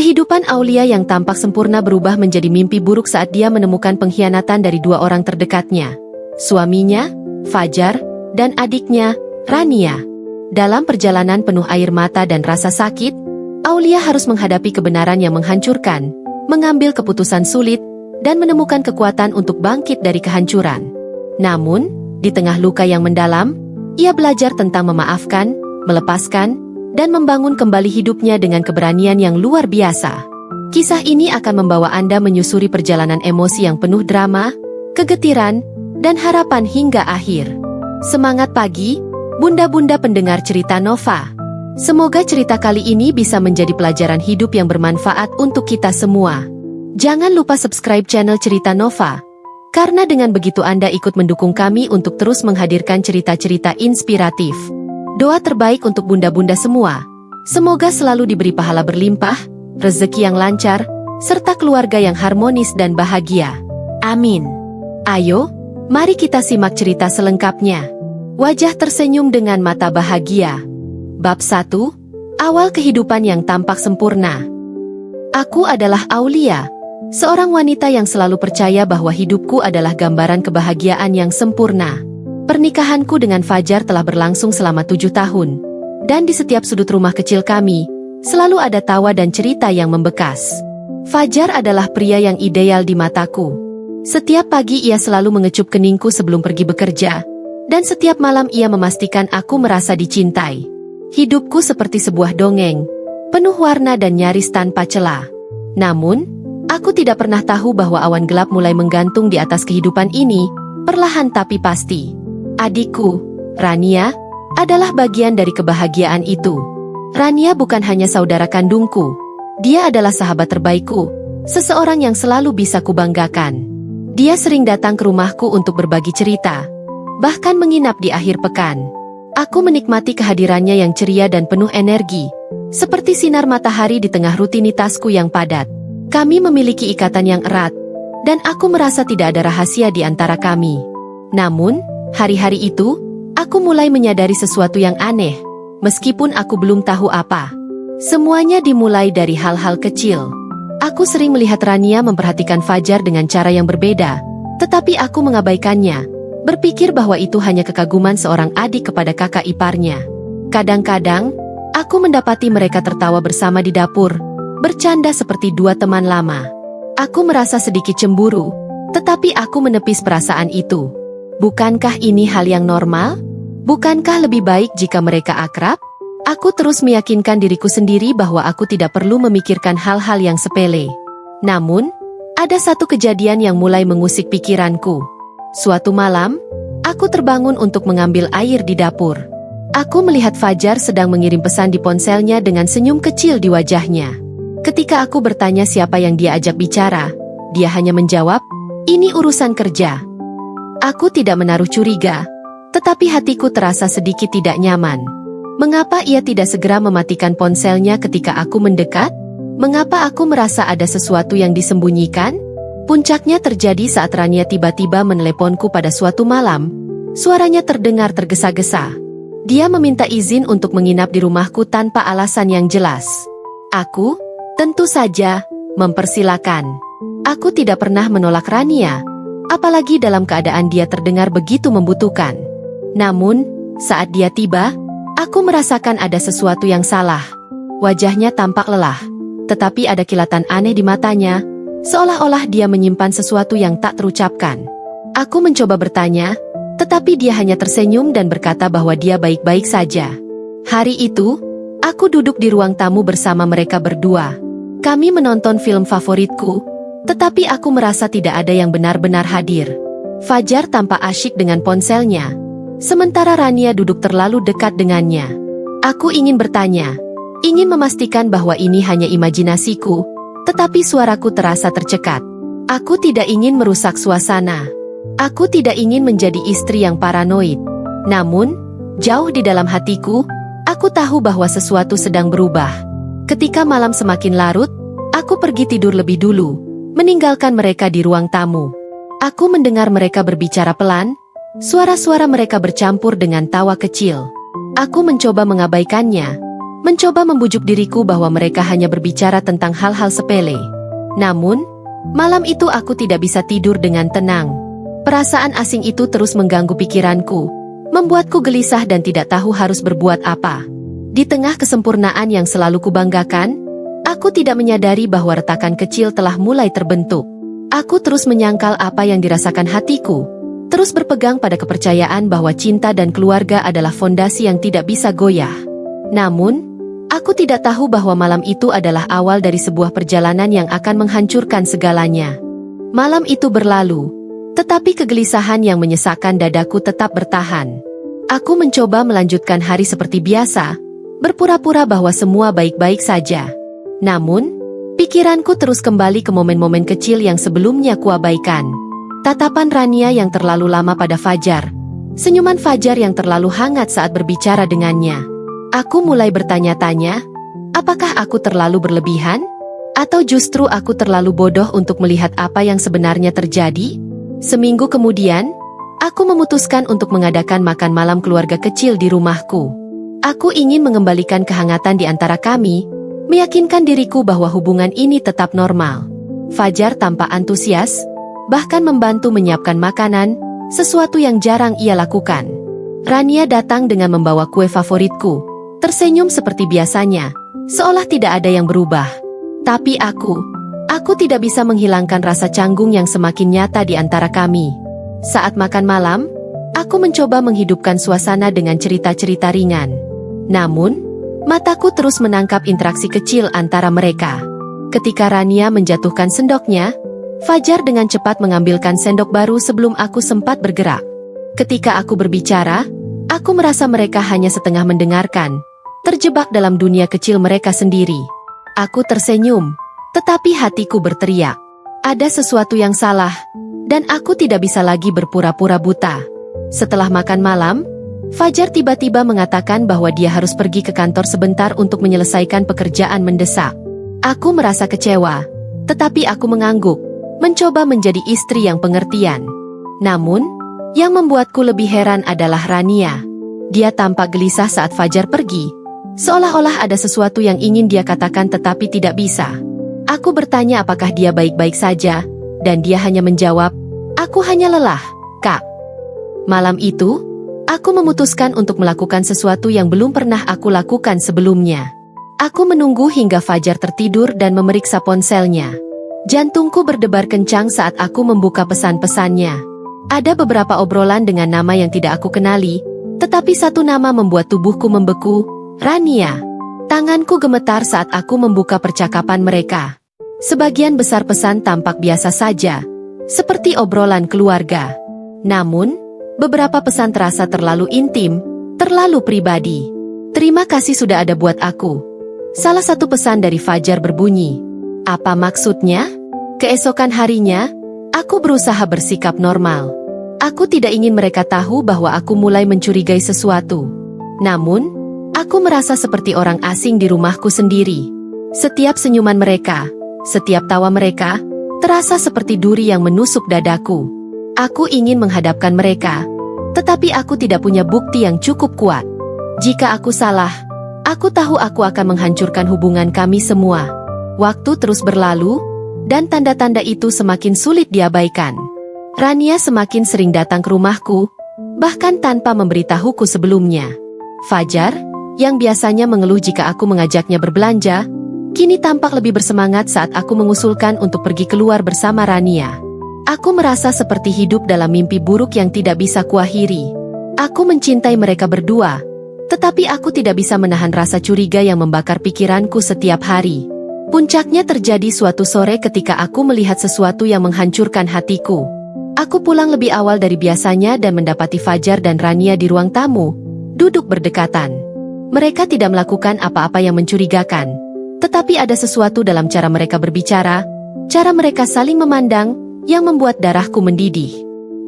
Kehidupan Aulia yang tampak sempurna berubah menjadi mimpi buruk saat dia menemukan pengkhianatan dari dua orang terdekatnya. Suaminya, Fajar, dan adiknya, Rania. Dalam perjalanan penuh air mata dan rasa sakit, Aulia harus menghadapi kebenaran yang menghancurkan, mengambil keputusan sulit, dan menemukan kekuatan untuk bangkit dari kehancuran. Namun, di tengah luka yang mendalam, ia belajar tentang memaafkan, melepaskan, dan membangun kembali hidupnya dengan keberanian yang luar biasa. Kisah ini akan membawa Anda menyusuri perjalanan emosi yang penuh drama, kegetiran, dan harapan hingga akhir. Semangat pagi, bunda-bunda pendengar cerita Nova. Semoga cerita kali ini bisa menjadi pelajaran hidup yang bermanfaat untuk kita semua. Jangan lupa subscribe channel Cerita Nova, karena dengan begitu Anda ikut mendukung kami untuk terus menghadirkan cerita-cerita inspiratif. Doa terbaik untuk bunda-bunda semua. Semoga selalu diberi pahala berlimpah, rezeki yang lancar, serta keluarga yang harmonis dan bahagia. Amin. Ayo, mari kita simak cerita selengkapnya. Wajah tersenyum dengan mata bahagia. Bab 1. Awal kehidupan yang tampak sempurna. Aku adalah Aulia, seorang wanita yang selalu percaya bahwa hidupku adalah gambaran kebahagiaan yang sempurna. Pernikahanku dengan Fajar telah berlangsung selama 7 tahun, dan di setiap sudut rumah kecil kami, selalu ada tawa dan cerita yang membekas. Fajar adalah pria yang ideal di mataku. Setiap pagi ia selalu mengecup keningku sebelum pergi bekerja, dan setiap malam ia memastikan aku merasa dicintai. Hidupku seperti sebuah dongeng, penuh warna dan nyaris tanpa celah. Namun, aku tidak pernah tahu bahwa awan gelap mulai menggantung di atas kehidupan ini, perlahan tapi pasti. Adikku, Rania, adalah bagian dari kebahagiaan itu. Rania bukan hanya saudara kandungku, dia adalah sahabat terbaikku, seseorang yang selalu bisa kubanggakan. Dia sering datang ke rumahku untuk berbagi cerita, bahkan menginap di akhir pekan. Aku menikmati kehadirannya yang ceria dan penuh energi, seperti sinar matahari di tengah rutinitasku yang padat. Kami memiliki ikatan yang erat, dan aku merasa tidak ada rahasia di antara kami. Namun, hari-hari itu, aku mulai menyadari sesuatu yang aneh, meskipun aku belum tahu apa. Semuanya dimulai dari hal-hal kecil. Aku sering melihat Rania memperhatikan Fajar dengan cara yang berbeda, tetapi aku mengabaikannya, berpikir bahwa itu hanya kekaguman seorang adik kepada kakak iparnya. Kadang-kadang, aku mendapati mereka tertawa bersama di dapur, bercanda seperti dua teman lama. Aku merasa sedikit cemburu, tetapi aku menepis perasaan itu. Bukankah ini hal yang normal? Bukankah lebih baik jika mereka akrab? Aku terus meyakinkan diriku sendiri bahwa aku tidak perlu memikirkan hal-hal yang sepele. Namun, ada satu kejadian yang mulai mengusik pikiranku. Suatu malam, aku terbangun untuk mengambil air di dapur. Aku melihat Fajar sedang mengirim pesan di ponselnya dengan senyum kecil di wajahnya. Ketika aku bertanya siapa yang dia ajak bicara, dia hanya menjawab, "Ini urusan kerja." Aku tidak menaruh curiga, tetapi hatiku terasa sedikit tidak nyaman. Mengapa ia tidak segera mematikan ponselnya ketika aku mendekat? Mengapa aku merasa ada sesuatu yang disembunyikan? Puncaknya terjadi saat Rania tiba-tiba meneleponku pada suatu malam. Suaranya terdengar tergesa-gesa. Dia meminta izin untuk menginap di rumahku tanpa alasan yang jelas. Aku, tentu saja, mempersilakan. Aku tidak pernah menolak Rania, apalagi dalam keadaan dia terdengar begitu membutuhkan. Namun, saat dia tiba, aku merasakan ada sesuatu yang salah. Wajahnya tampak lelah, tetapi ada kilatan aneh di matanya, seolah-olah dia menyimpan sesuatu yang tak terucapkan. Aku mencoba bertanya, tetapi dia hanya tersenyum dan berkata bahwa dia baik-baik saja. Hari itu, aku duduk di ruang tamu bersama mereka berdua. Kami menonton film favoritku, tetapi aku merasa tidak ada yang benar-benar hadir. Fajar tampak asyik dengan ponselnya, sementara Rania duduk terlalu dekat dengannya. Aku ingin bertanya, ingin memastikan bahwa ini hanya imajinasiku, tetapi suaraku terasa tercekat. Aku tidak ingin merusak suasana. Aku tidak ingin menjadi istri yang paranoid. Namun, jauh di dalam hatiku, aku tahu bahwa sesuatu sedang berubah. Ketika malam semakin larut, aku pergi tidur lebih dulu, meninggalkan mereka di ruang tamu. Aku mendengar mereka berbicara pelan, suara-suara mereka bercampur dengan tawa kecil. Aku mencoba mengabaikannya, mencoba membujuk diriku bahwa mereka hanya berbicara tentang hal-hal sepele. Namun, malam itu aku tidak bisa tidur dengan tenang. Perasaan asing itu terus mengganggu pikiranku, membuatku gelisah dan tidak tahu harus berbuat apa. Di tengah kesempurnaan yang selalu kubanggakan, aku tidak menyadari bahwa retakan kecil telah mulai terbentuk. Aku terus menyangkal apa yang dirasakan hatiku, terus berpegang pada kepercayaan bahwa cinta dan keluarga adalah fondasi yang tidak bisa goyah. Namun, aku tidak tahu bahwa malam itu adalah awal dari sebuah perjalanan yang akan menghancurkan segalanya. Malam itu berlalu, tetapi kegelisahan yang menyesakkan dadaku tetap bertahan. Aku mencoba melanjutkan hari seperti biasa, berpura-pura bahwa semua baik-baik saja. Namun, pikiranku terus kembali ke momen-momen kecil yang sebelumnya kuabaikan. Tatapan Rania yang terlalu lama pada Fajar, senyuman Fajar yang terlalu hangat saat berbicara dengannya. Aku mulai bertanya-tanya, apakah aku terlalu berlebihan? Atau justru aku terlalu bodoh untuk melihat apa yang sebenarnya terjadi? Seminggu kemudian, aku memutuskan untuk mengadakan makan malam keluarga kecil di rumahku. Aku ingin mengembalikan kehangatan di antara kami, meyakinkan diriku bahwa hubungan ini tetap normal. Fajar tampak antusias, bahkan membantu menyiapkan makanan, sesuatu yang jarang ia lakukan. Rania datang dengan membawa kue favoritku, tersenyum seperti biasanya, seolah tidak ada yang berubah. Tapi aku tidak bisa menghilangkan rasa canggung yang semakin nyata di antara kami. Saat makan malam, aku mencoba menghidupkan suasana dengan cerita-cerita ringan. Namun, mataku terus menangkap interaksi kecil antara mereka. Ketika Rania menjatuhkan sendoknya, Fajar dengan cepat mengambilkan sendok baru sebelum aku sempat bergerak. Ketika aku berbicara, aku merasa mereka hanya setengah mendengarkan, terjebak dalam dunia kecil mereka sendiri. Aku tersenyum, tetapi hatiku berteriak. Ada sesuatu yang salah, dan aku tidak bisa lagi berpura-pura buta. Setelah makan malam, Fajar tiba-tiba mengatakan bahwa dia harus pergi ke kantor sebentar untuk menyelesaikan pekerjaan mendesak. Aku merasa kecewa, tetapi aku mengangguk, mencoba menjadi istri yang pengertian. Namun, yang membuatku lebih heran adalah Rania. Dia tampak gelisah saat Fajar pergi, seolah-olah ada sesuatu yang ingin dia katakan tetapi tidak bisa. Aku bertanya apakah dia baik-baik saja, dan dia hanya menjawab, "Aku hanya lelah, Kak." Malam itu, aku memutuskan untuk melakukan sesuatu yang belum pernah aku lakukan sebelumnya. Aku menunggu hingga Fajar tertidur dan memeriksa ponselnya. Jantungku berdebar kencang saat aku membuka pesan-pesannya. Ada beberapa obrolan dengan nama yang tidak aku kenali, tetapi satu nama membuat tubuhku membeku, Rania. Tanganku gemetar saat aku membuka percakapan mereka. Sebagian besar pesan tampak biasa saja, seperti obrolan keluarga. Namun, beberapa pesan terasa terlalu intim, terlalu pribadi. "Terima kasih sudah ada buat aku." Salah satu pesan dari Fajar berbunyi, "Apa maksudnya?" Keesokan harinya, aku berusaha bersikap normal. Aku tidak ingin mereka tahu bahwa aku mulai mencurigai sesuatu. Namun, aku merasa seperti orang asing di rumahku sendiri. Setiap senyuman mereka, setiap tawa mereka, terasa seperti duri yang menusuk dadaku. Aku ingin menghadapkan mereka, tetapi aku tidak punya bukti yang cukup kuat. Jika aku salah, aku tahu aku akan menghancurkan hubungan kami semua. Waktu terus berlalu, dan tanda-tanda itu semakin sulit diabaikan. Rania semakin sering datang ke rumahku, bahkan tanpa memberitahuku sebelumnya. Fajar, yang biasanya mengeluh jika aku mengajaknya berbelanja, kini tampak lebih bersemangat saat aku mengusulkan untuk pergi keluar bersama Rania. Aku merasa seperti hidup dalam mimpi buruk yang tidak bisa kuakhiri. Aku mencintai mereka berdua, tetapi aku tidak bisa menahan rasa curiga yang membakar pikiranku setiap hari. Puncaknya terjadi suatu sore ketika aku melihat sesuatu yang menghancurkan hatiku. Aku pulang lebih awal dari biasanya dan mendapati Fajar dan Rania di ruang tamu, duduk berdekatan. Mereka tidak melakukan apa-apa yang mencurigakan, tetapi ada sesuatu dalam cara mereka berbicara, cara mereka saling memandang, yang membuat darahku mendidih.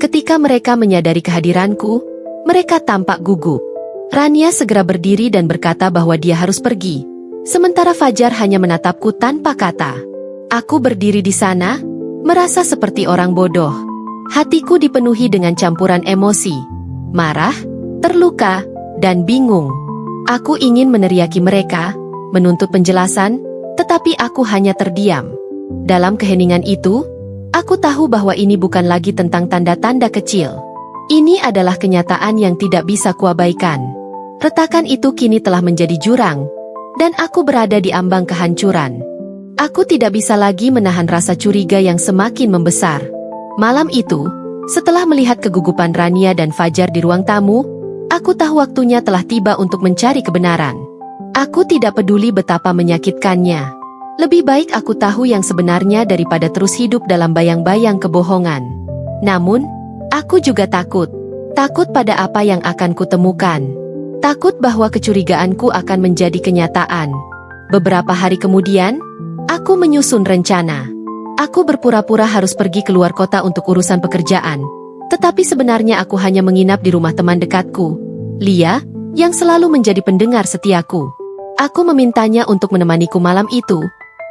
Ketika mereka menyadari kehadiranku, mereka tampak gugup. Rania segera berdiri dan berkata bahwa dia harus pergi. Sementara Fajar hanya menatapku tanpa kata. Aku berdiri di sana, merasa seperti orang bodoh. Hatiku dipenuhi dengan campuran emosi, marah, terluka, dan bingung. Aku ingin meneriaki mereka, menuntut penjelasan, tetapi aku hanya terdiam. Dalam keheningan itu, aku tahu bahwa ini bukan lagi tentang tanda-tanda kecil. Ini adalah kenyataan yang tidak bisa kuabaikan. Retakan itu kini telah menjadi jurang, dan aku berada di ambang kehancuran. Aku tidak bisa lagi menahan rasa curiga yang semakin membesar. Malam itu, setelah melihat kegugupan Rania dan Fajar di ruang tamu, aku tahu waktunya telah tiba untuk mencari kebenaran. Aku tidak peduli betapa menyakitkannya. Lebih baik aku tahu yang sebenarnya daripada terus hidup dalam bayang-bayang kebohongan. Namun, aku juga takut. Takut pada apa yang akan kutemukan. Takut bahwa kecurigaanku akan menjadi kenyataan. Beberapa hari kemudian, aku menyusun rencana. Aku berpura-pura harus pergi keluar kota untuk urusan pekerjaan. Tetapi sebenarnya aku hanya menginap di rumah teman dekatku, Lia, yang selalu menjadi pendengar setiaku. Aku memintanya untuk menemaniku malam itu,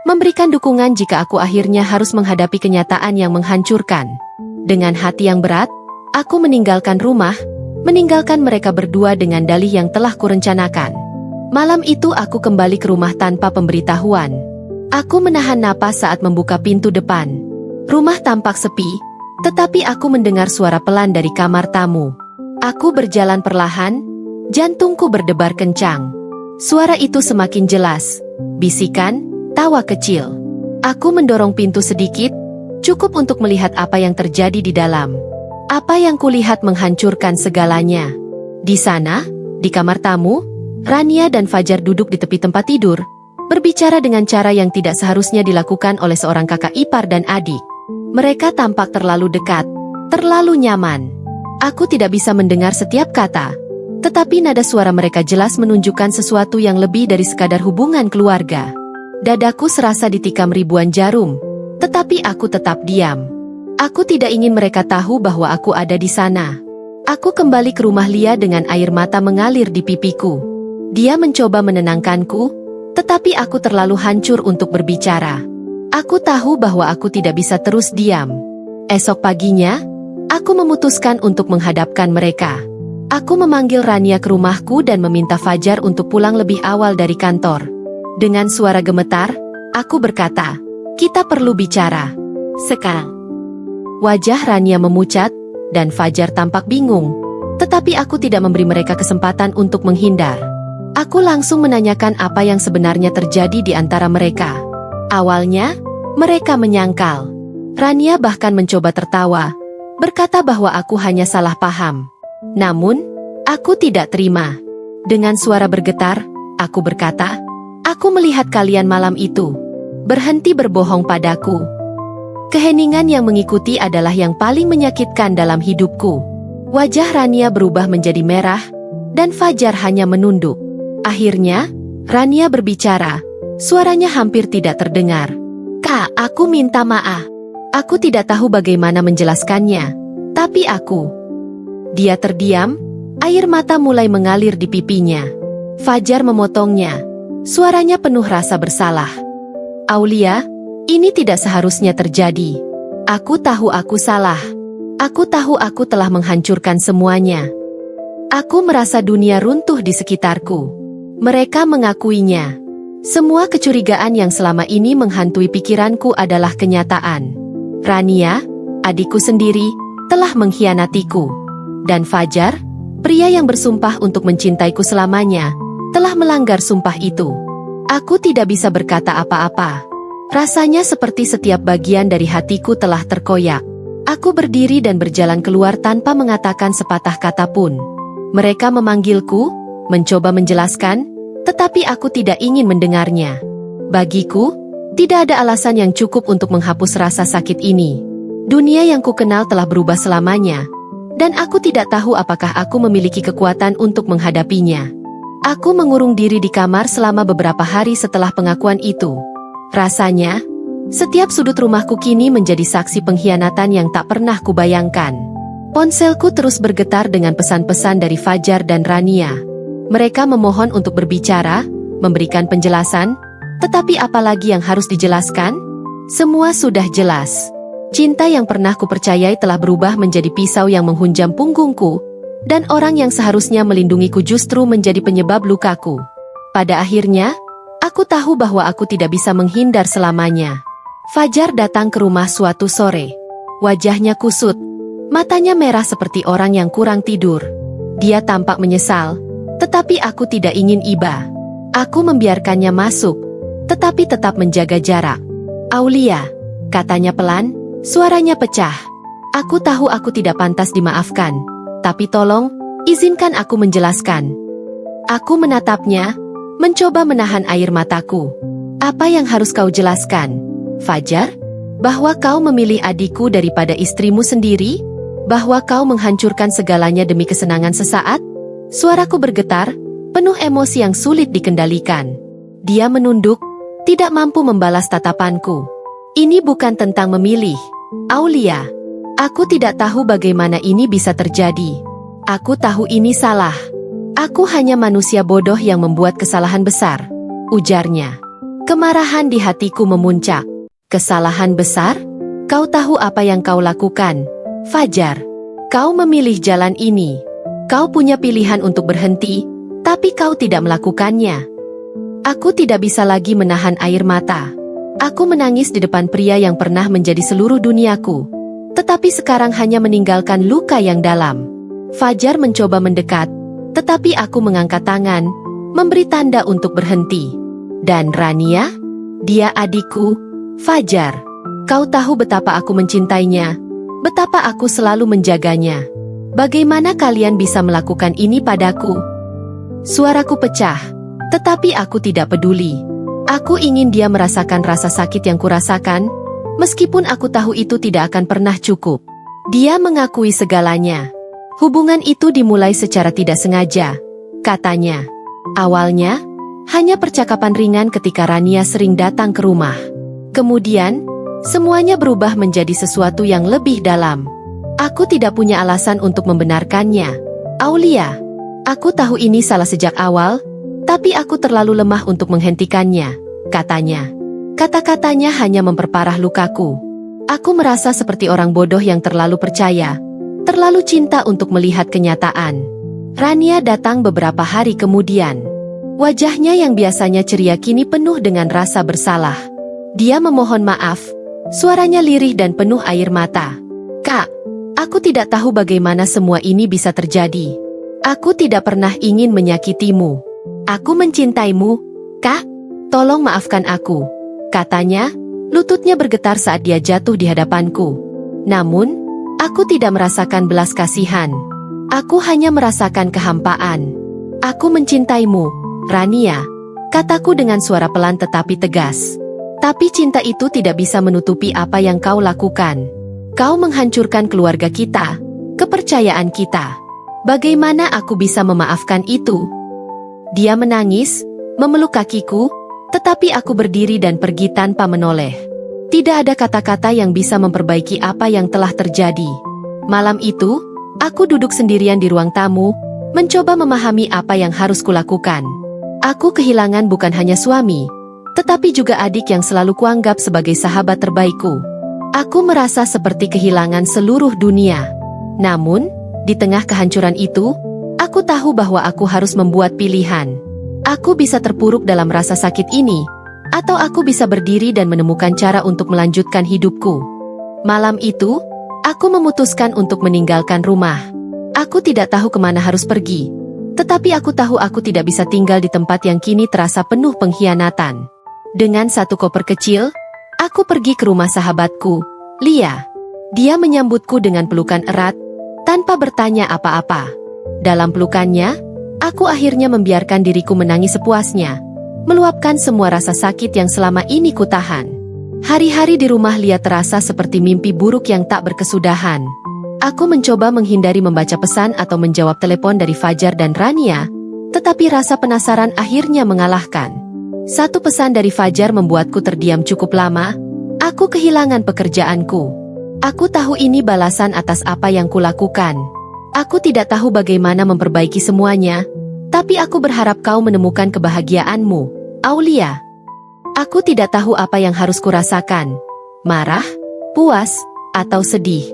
memberikan dukungan jika aku akhirnya harus menghadapi kenyataan yang menghancurkan. Dengan hati yang berat, aku meninggalkan rumah, meninggalkan mereka berdua dengan dalih yang telah kurencanakan. Malam itu aku kembali ke rumah tanpa pemberitahuan. Aku menahan napas saat membuka pintu depan. Rumah tampak sepi, tetapi aku mendengar suara pelan dari kamar tamu. Aku berjalan perlahan, jantungku berdebar kencang. Suara itu semakin jelas, bisikan, tawa kecil. Aku mendorong pintu sedikit, cukup untuk melihat apa yang terjadi di dalam. Apa yang kulihat menghancurkan segalanya. Di sana, di kamar tamu, Rania dan Fajar duduk di tepi tempat tidur, berbicara dengan cara yang tidak seharusnya dilakukan oleh seorang kakak ipar dan adik. Mereka tampak terlalu dekat, terlalu nyaman. Aku tidak bisa mendengar setiap kata, tetapi nada suara mereka jelas menunjukkan sesuatu yang lebih dari sekadar hubungan keluarga. Dadaku serasa ditikam ribuan jarum, tetapi aku tetap diam. Aku tidak ingin mereka tahu bahwa aku ada di sana. Aku kembali ke rumah Lia dengan air mata mengalir di pipiku. Dia mencoba menenangkanku, tetapi aku terlalu hancur untuk berbicara. Aku tahu bahwa aku tidak bisa terus diam. Esok paginya, aku memutuskan untuk menghadapkan mereka. Aku memanggil Rania ke rumahku dan meminta Fajar untuk pulang lebih awal dari kantor. Dengan suara gemetar, aku berkata, "Kita perlu bicara. Sekarang." Wajah Rania memucat, dan Fajar tampak bingung. Tetapi aku tidak memberi mereka kesempatan untuk menghindar. Aku langsung menanyakan apa yang sebenarnya terjadi di antara mereka. Awalnya, mereka menyangkal. Rania bahkan mencoba tertawa, berkata bahwa aku hanya salah paham. Namun, aku tidak terima. Dengan suara bergetar, aku berkata, "Aku melihat kalian malam itu. Berhenti berbohong padaku." Keheningan yang mengikuti adalah yang paling menyakitkan dalam hidupku. Wajah Rania berubah menjadi merah, dan Fajar hanya menunduk. Akhirnya, Rania berbicara. Suaranya hampir tidak terdengar. "Kak, aku minta maaf. Aku tidak tahu bagaimana menjelaskannya. Tapi aku..." Dia terdiam, air mata mulai mengalir di pipinya. Fajar memotongnya. Suaranya penuh rasa bersalah. "Aulia, ini tidak seharusnya terjadi. Aku tahu aku salah. Aku tahu aku telah menghancurkan semuanya. Aku merasa dunia runtuh di sekitarku." Mereka mengakuinya. Semua kecurigaan yang selama ini menghantui pikiranku adalah kenyataan. Rania, adikku sendiri, telah mengkhianatiku. Dan Fajar, pria yang bersumpah untuk mencintaiku selamanya, telah melanggar sumpah itu. Aku tidak bisa berkata apa-apa. Rasanya seperti setiap bagian dari hatiku telah terkoyak. Aku berdiri dan berjalan keluar tanpa mengatakan sepatah kata pun. Mereka memanggilku, mencoba menjelaskan, tetapi aku tidak ingin mendengarnya. Bagiku, tidak ada alasan yang cukup untuk menghapus rasa sakit ini. Dunia yang kukenal telah berubah selamanya, dan aku tidak tahu apakah aku memiliki kekuatan untuk menghadapinya. Aku mengurung diri di kamar selama beberapa hari setelah pengakuan itu. Rasanya, setiap sudut rumahku kini menjadi saksi pengkhianatan yang tak pernah kubayangkan. Ponselku terus bergetar dengan pesan-pesan dari Fajar dan Rania. Mereka memohon untuk berbicara, memberikan penjelasan, tetapi apalagi yang harus dijelaskan? Semua sudah jelas. Cinta yang pernah kupercayai telah berubah menjadi pisau yang menghunjam punggungku, dan orang yang seharusnya melindungiku justru menjadi penyebab lukaku. Pada akhirnya, aku tahu bahwa aku tidak bisa menghindar selamanya. Fajar datang ke rumah suatu sore. Wajahnya kusut, matanya merah seperti orang yang kurang tidur. Dia tampak menyesal, tetapi aku tidak ingin iba. Aku membiarkannya masuk, tetapi tetap menjaga jarak. "Aulia," katanya pelan, suaranya pecah. "Aku tahu aku tidak pantas dimaafkan, tapi tolong, izinkan aku menjelaskan." Aku menatapnya, mencoba menahan air mataku. "Apa yang harus kau jelaskan, Fajar? Bahwa kau memilih adikku daripada istrimu sendiri? Bahwa kau menghancurkan segalanya demi kesenangan sesaat?" Suaraku bergetar, penuh emosi yang sulit dikendalikan. Dia menunduk, tidak mampu membalas tatapanku. "Ini bukan tentang memilih, Aulia. Aku tidak tahu bagaimana ini bisa terjadi. Aku tahu ini salah. Aku hanya manusia bodoh yang membuat kesalahan besar," ujarnya. Kemarahan di hatiku memuncak. "Kesalahan besar? Kau tahu apa yang kau lakukan, Fajar? Kau memilih jalan ini. Kau punya pilihan untuk berhenti, tapi kau tidak melakukannya." Aku tidak bisa lagi menahan air mata. Aku menangis di depan pria yang pernah menjadi seluruh duniaku, tetapi sekarang hanya meninggalkan luka yang dalam. Fajar mencoba mendekat, tetapi aku mengangkat tangan, memberi tanda untuk berhenti. "Dan Rania? Dia adikku, Fajar. Kau tahu betapa aku mencintainya, betapa aku selalu menjaganya. Bagaimana kalian bisa melakukan ini padaku?" Suaraku pecah, tetapi aku tidak peduli. Aku ingin dia merasakan rasa sakit yang kurasakan, meskipun aku tahu itu tidak akan pernah cukup. Dia mengakui segalanya. "Hubungan itu dimulai secara tidak sengaja," katanya. "Awalnya, hanya percakapan ringan ketika Rania sering datang ke rumah. Kemudian, semuanya berubah menjadi sesuatu yang lebih dalam. Aku tidak punya alasan untuk membenarkannya, Aulia. Aku tahu ini salah sejak awal, tapi aku terlalu lemah untuk menghentikannya," katanya. Kata-katanya hanya memperparah lukaku. Aku merasa seperti orang bodoh yang terlalu percaya, terlalu cinta untuk melihat kenyataan. Rania datang beberapa hari kemudian. Wajahnya yang biasanya ceria kini penuh dengan rasa bersalah. Dia memohon maaf, suaranya lirih dan penuh air mata. "Kak, aku tidak tahu bagaimana semua ini bisa terjadi. Aku tidak pernah ingin menyakitimu. Aku mencintaimu, Kak. Tolong maafkan aku," katanya, lututnya bergetar saat dia jatuh di hadapanku. Namun, aku tidak merasakan belas kasihan. Aku hanya merasakan kehampaan. "Aku mencintaimu, Rania," kataku dengan suara pelan tetapi tegas. "Tapi cinta itu tidak bisa menutupi apa yang kau lakukan. Kau menghancurkan keluarga kita, kepercayaan kita. Bagaimana aku bisa memaafkan itu?" Dia menangis, memeluk kakiku, tetapi aku berdiri dan pergi tanpa menoleh. Tidak ada kata-kata yang bisa memperbaiki apa yang telah terjadi. Malam itu, aku duduk sendirian di ruang tamu, mencoba memahami apa yang harus kulakukan. Aku kehilangan bukan hanya suami, tetapi juga adik yang selalu kuanggap sebagai sahabat terbaikku. Aku merasa seperti kehilangan seluruh dunia. Namun, di tengah kehancuran itu, aku tahu bahwa aku harus membuat pilihan. Aku bisa terpuruk dalam rasa sakit ini, atau aku bisa berdiri dan menemukan cara untuk melanjutkan hidupku. Malam itu, aku memutuskan untuk meninggalkan rumah. Aku tidak tahu kemana harus pergi, tetapi aku tahu aku tidak bisa tinggal di tempat yang kini terasa penuh pengkhianatan. Dengan satu koper kecil, aku pergi ke rumah sahabatku, Lia. Dia menyambutku dengan pelukan erat, tanpa bertanya apa-apa. Dalam pelukannya, aku akhirnya membiarkan diriku menangis sepuasnya, meluapkan semua rasa sakit yang selama ini kutahan. Hari-hari di rumah Lia terasa seperti mimpi buruk yang tak berkesudahan. Aku mencoba menghindari membaca pesan atau menjawab telepon dari Fajar dan Rania, tetapi rasa penasaran akhirnya mengalahkan. Satu pesan dari Fajar membuatku terdiam cukup lama. Aku kehilangan pekerjaanku. Aku tahu ini balasan atas apa yang kulakukan. Aku tidak tahu bagaimana memperbaiki semuanya, tapi aku berharap kau menemukan kebahagiaanmu, Aulia. Aku tidak tahu apa yang harus kurasakan, marah, puas, atau sedih.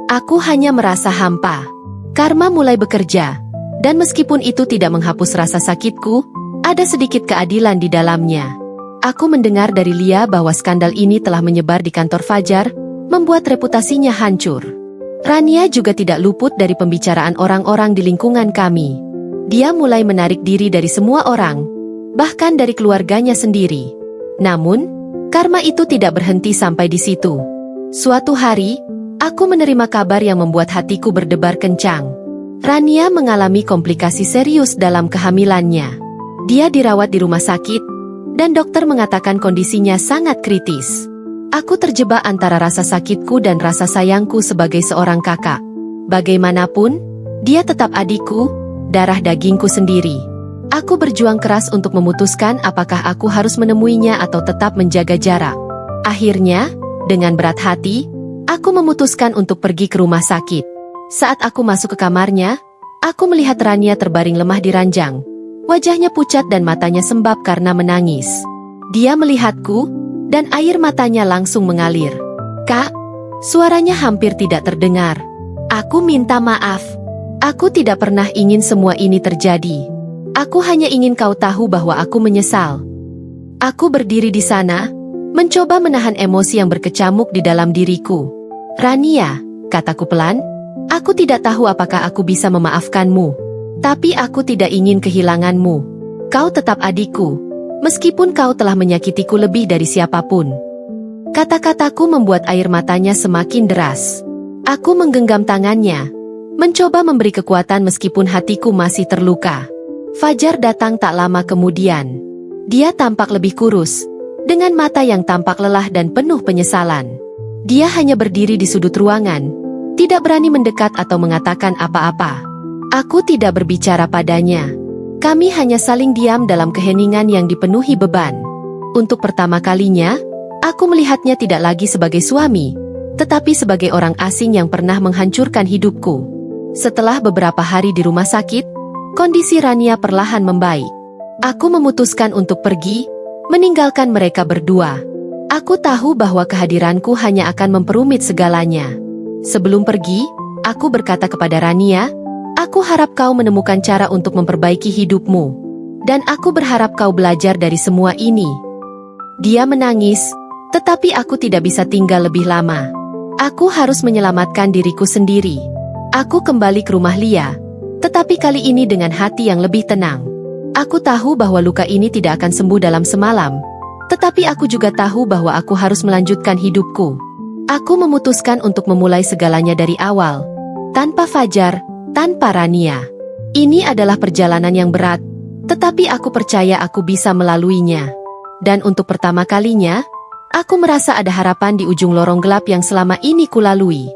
Aku hanya merasa hampa. Karma mulai bekerja, dan meskipun itu tidak menghapus rasa sakitku, ada sedikit keadilan di dalamnya. Aku mendengar dari Lia bahwa skandal ini telah menyebar di kantor Fajar, membuat reputasinya hancur. Rania juga tidak luput dari pembicaraan orang-orang di lingkungan kami. Dia mulai menarik diri dari semua orang, bahkan dari keluarganya sendiri. Namun, karma itu tidak berhenti sampai di situ. Suatu hari, aku menerima kabar yang membuat hatiku berdebar kencang. Rania mengalami komplikasi serius dalam kehamilannya. Dia dirawat di rumah sakit, dan dokter mengatakan kondisinya sangat kritis. Aku terjebak antara rasa sakitku dan rasa sayangku sebagai seorang kakak. Bagaimanapun, dia tetap adikku, darah dagingku sendiri. Aku berjuang keras untuk memutuskan apakah aku harus menemuinya atau tetap menjaga jarak. Akhirnya, dengan berat hati, aku memutuskan untuk pergi ke rumah sakit. Saat aku masuk ke kamarnya, aku melihat Rania terbaring lemah di ranjang. Wajahnya pucat dan matanya sembab karena menangis. Dia melihatku, dan air matanya langsung mengalir. "Kak," suaranya hampir tidak terdengar. "Aku minta maaf. Aku tidak pernah ingin semua ini terjadi. Aku hanya ingin kau tahu bahwa aku menyesal." Aku berdiri di sana, mencoba menahan emosi yang berkecamuk di dalam diriku. "Rania," kataku pelan, "aku tidak tahu apakah aku bisa memaafkanmu. Tapi aku tidak ingin kehilanganmu. Kau tetap adikku, meskipun kau telah menyakitiku lebih dari siapapun." Kata-kataku membuat air matanya semakin deras. Aku menggenggam tangannya, mencoba memberi kekuatan meskipun hatiku masih terluka. Fajar datang tak lama kemudian. Dia tampak lebih kurus, dengan mata yang tampak lelah dan penuh penyesalan. Dia hanya berdiri di sudut ruangan, tidak berani mendekat atau mengatakan apa-apa. Aku tidak berbicara padanya. Kami hanya saling diam dalam keheningan yang dipenuhi beban. Untuk pertama kalinya, aku melihatnya tidak lagi sebagai suami, tetapi sebagai orang asing yang pernah menghancurkan hidupku. Setelah beberapa hari di rumah sakit, kondisi Rania perlahan membaik. Aku memutuskan untuk pergi, meninggalkan mereka berdua. Aku tahu bahwa kehadiranku hanya akan memperumit segalanya. Sebelum pergi, aku berkata kepada Rania, "Aku harap kau menemukan cara untuk memperbaiki hidupmu. Dan aku berharap kau belajar dari semua ini." Dia menangis, tetapi aku tidak bisa tinggal lebih lama. Aku harus menyelamatkan diriku sendiri. Aku kembali ke rumah Lia, tetapi kali ini dengan hati yang lebih tenang. Aku tahu bahwa luka ini tidak akan sembuh dalam semalam, tetapi aku juga tahu bahwa aku harus melanjutkan hidupku. Aku memutuskan untuk memulai segalanya dari awal, tanpa Fajar, tanpa Rania. Ini adalah perjalanan yang berat, tetapi aku percaya aku bisa melaluinya. Dan untuk pertama kalinya, aku merasa ada harapan di ujung lorong gelap yang selama ini kulalui.